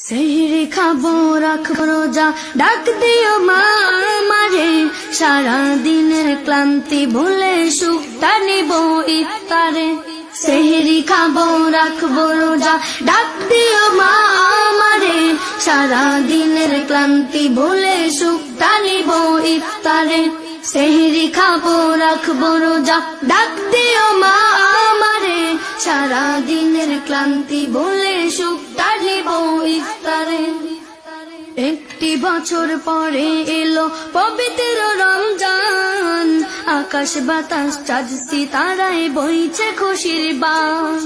সেহরি খাবো রাখবো রোজা, ডাক দিও মা আমারে, সারা দিনের ক্লান্তি ভুলে সুখটা নিব ইফতারে। সেহরি খাবো রাখবো রোজা, ডাক দিও মা আমারে, সারা দিনের ক্লান্তি ভুলে সুখটা নিব ইফতারে। সেহরি খাবো রাখবো রোজা, ডাক দিও মা আমারে, সারা দিনের ক্লান্তি ভুলে সুখটা নিব ইফতারে। একটি বছর পরে এলো পবিত্র রমজান, আকাশ বাতাস চাঁদ সিতারায় বইছে খুশির বান।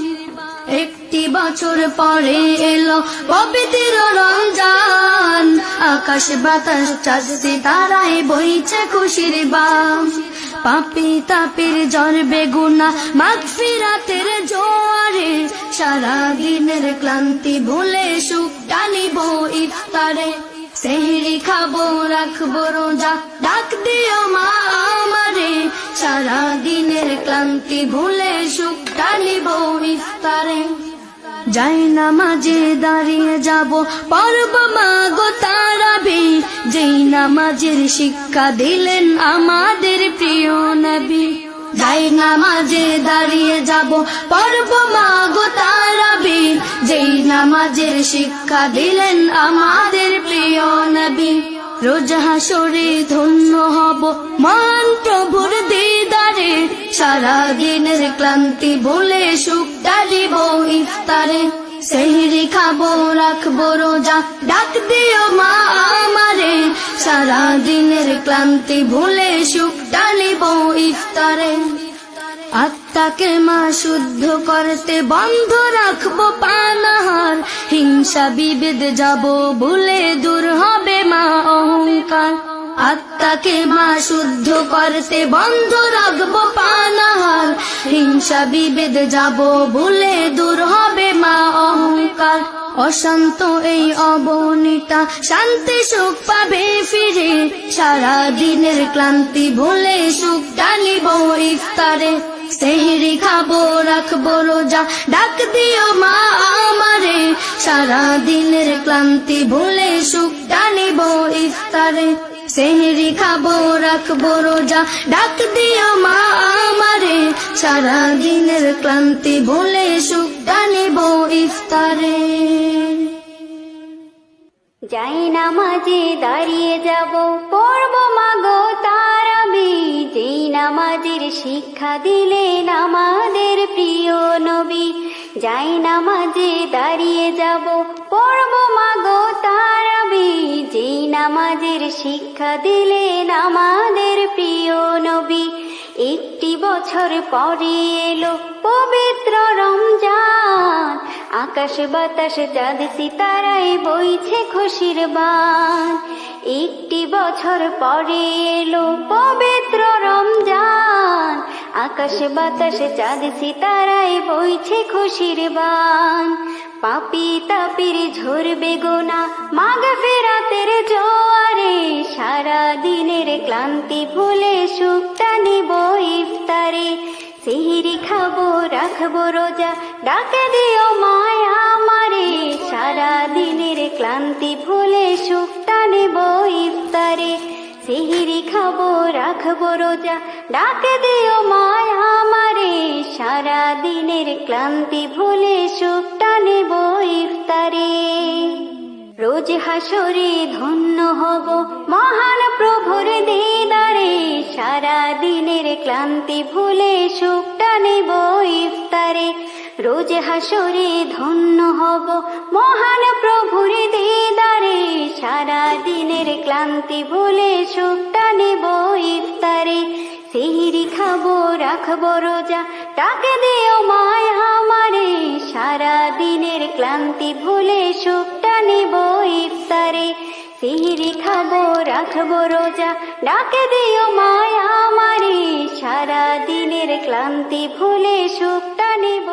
একটি বছর পরে এলো পবিত্র রমজান, আকাশ বাতাস চাঁদ সিতারায় বইছে খুশির বান। পাপী তাপীর জ্বর বেগুনা মাগফিরাতের জোয়ারে, সারা দিনের ক্লান্তি ভুলে সুখটা নিব ইফতারে। সেহরি খাবো রাখবো রোজা, ডাক দিও মা আমারে, সারা দিনের ক্লান্তি ভুলে সুখটা নিব ইফতারে। যাই নামাজে দাঁড়িয়ে যাব পড়ব মাগো তারাবি, যেই নামাজের শিক্ষা দিলেন আমাদের প্রিয় নবী। যাই নামাজে দাঁড়িয়ে যাব পড়ব মাগো তারাবি, যেই নামাজের শিক্ষা দিলেন আমাদের প্রিয় নবী। রোজ হাসরে ধন্য হব মহান প্রভুর দিদারে, সারা দিনের ক্লান্তি ভুলে সুখটা দিব ইফতারে। সেহরি খাবো রাখবো রোজা, ডাক দিও মা আমারে, সারা দিনের ক্লান্তি ভুলে সুখটা নিব ইফতারে। আত্মাকে মা শুদ্ধ করতে বন্ধ রাখবো পানাহার, হিংসা বিভেদ যাব ভুলে দূর হবে মা অহংকার। আত্মাকে মা শুদ্ধ করতে বন্ধ রাখবো পানাহার, হিংসা বিভেদ যাব ভুলে দূর হবে মা অহংকার। অশান্ত এই অবনীতা শান্তি সুখ পাবে ফিরে, সারা দিনের ক্লান্তি ভুলে সুখটা নিব ইফতারে। সেহরি খাবো রাখবো রোজা, ডাক দিও মা আমারে, সারা দিনের ক্লান্তি ভুলে সুখটা নিব ইফতারে। সেহরি খাবো রাখবো রোজা, ডাক দিও মা আমারে, সারা দিনের ক্লান্তি ভুলে সুখটা নিব ইফতারে। যাই নামাজে দাঁড়িয়ে যাব পড়ব মাগো তারাবি, যেই নামাজের শিক্ষা দিলেন আমাদের প্রিয় নবী। যাই নামাজে দাঁড়িয়ে যাব পড়ব মাগো তারাবি, যেই নামাজের শিক্ষা দিলেন আমাদের প্রিয় নবী। একটি বছর পরে এলো পবিত্র রমজান, আকাশ বাতাস চাঁদ সিতারায় বইছে খুশির বান। একটি বছর পরে এলো পবিত্র রমজান, আকাশ বাতাস চাঁদ সিতারায় বইছে খুশির বান। পাপী তাপীর ঝরবে গোনা মাগফিরাতের জোয়ারে, সারা দিনের ক্লান্তি ভুলে সুখটা নিব ইফতারে। সেহরি খাবো রাখবো রোজা, ডাক দিও মায়া আমারে, সারা দিনের ক্লান্তি ভুলে সুখটা নিব ইফতারে। সেহরি খাবো রাখবো রোজা, ডাক দিও মায়া আমারে, সারা দিনের ক্লান্তি ভুলে সুখটা নিব ইফতারে। রোজ হাসরে ধন্য হব মহান প্রভুর দিদারে, সারা দিনের ক্লান্তি ভুলে সুখটা নিব ইফতারে। রোজ হাসরে ধন্য হব মহান প্রভুর দিদারে, সারা দিনের ক্লান্তি ভুলে সুখটা নিব ইফতারে। সেহরি খাবো রাখবো রোজা, ডাক দিও মায়া আমারে, সারা দিনের ক্লান্তি ভুলে সুখটা নিব ইফতারে। সেহরি খাবো রাখবো রোজা, ডাক দিও মায়া আমারে, সারা দিনের ক্লান্তি ভুলে সুখটা নিব।